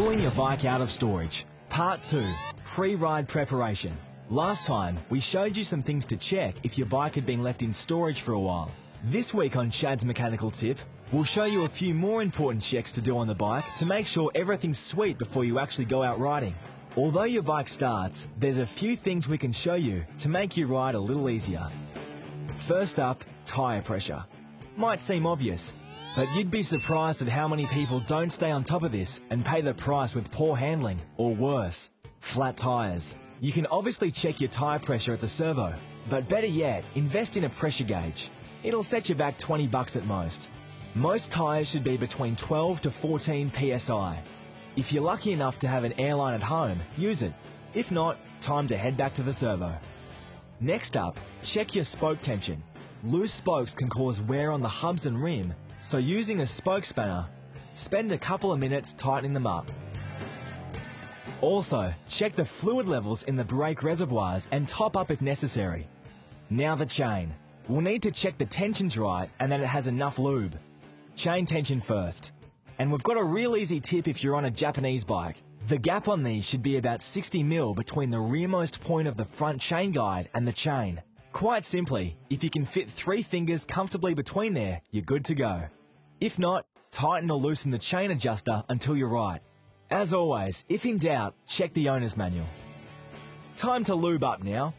Pulling your bike out of storage. Part 2. Pre-ride preparation. Last time, we showed you some things to check if your bike had been left in storage for a while. This week on Chad's Mechanical Tip, we'll show you a few more important checks to do on the bike to make sure everything's sweet before you actually go out riding. Although your bike starts, there's a few things we can show you to make you ride a little easier. First up, tyre pressure. Might seem obvious, but you'd be surprised at how many people don't stay on top of this and pay the price with poor handling, or worse, flat tyres. You can obviously check your tyre pressure at the servo, but better yet, invest in a pressure gauge. It'll set you back $20 at most. Most tyres should be between 12 to 14 psi. If you're lucky enough to have an airline at home, use it. If not, time to head back to the servo. Next up, check your spoke tension. Loose spokes can cause wear on the hubs and rim, so using a spoke spanner, spend a couple of minutes tightening them up. Also, check the fluid levels in the brake reservoirs and top up if necessary. Now the chain. We'll need to check the tension's right and that it has enough lube. Chain tension first. And we've got a real easy tip if you're on a Japanese bike. The gap on these should be about 60 mil between the rearmost point of the front chain guide and the chain. Quite simply, if you can fit 3 fingers comfortably between there, you're good to go. If not, tighten or loosen the chain adjuster until you're right. As always, if in doubt, check the owner's manual. Time to lube up now.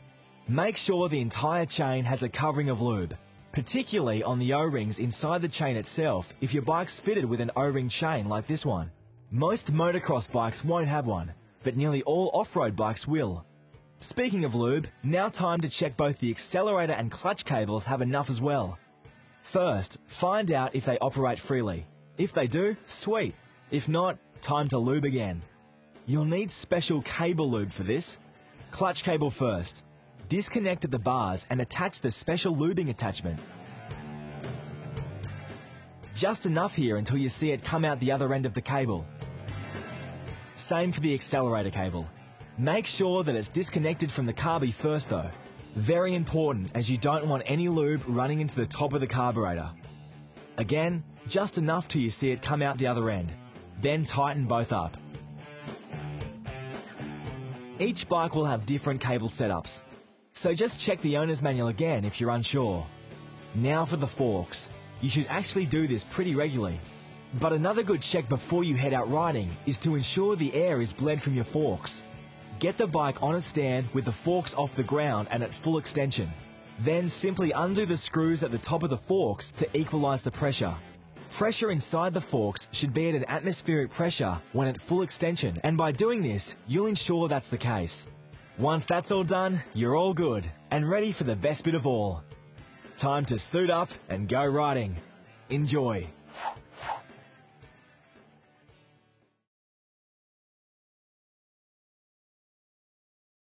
Make sure the entire chain has a covering of lube, particularly on the O-rings inside the chain itself if your bike's fitted with an O-ring chain like this one. Most motocross bikes won't have one, but nearly all off-road bikes will. Speaking of lube, now time to check both the accelerator and clutch cables have enough as well. First, find out if they operate freely. If they do, sweet. If not, time to lube again. You'll need special cable lube for this. Clutch cable first. Disconnect at the bars and attach the special lubing attachment. Just enough here until you see it come out the other end of the cable. Same for the accelerator cable. Make sure that it's disconnected from the carby first though. Very important, as you don't want any lube running into the top of the carburetor. Again, just enough till you see it come out the other end. Then tighten both up. Each bike will have different cable setups, so just check the owner's manual again if you're unsure. Now for the forks. You should actually do this pretty regularly. But another good check before you head out riding is to ensure the air is bled from your forks. Get the bike on a stand with the forks off the ground and at full extension. Then simply undo the screws at the top of the forks to equalize the pressure. Pressure inside the forks should be at an atmospheric pressure when at full extension, and by doing this, you'll ensure that's the case. Once that's all done, you're all good and ready for the best bit of all. Time to suit up and go riding. Enjoy.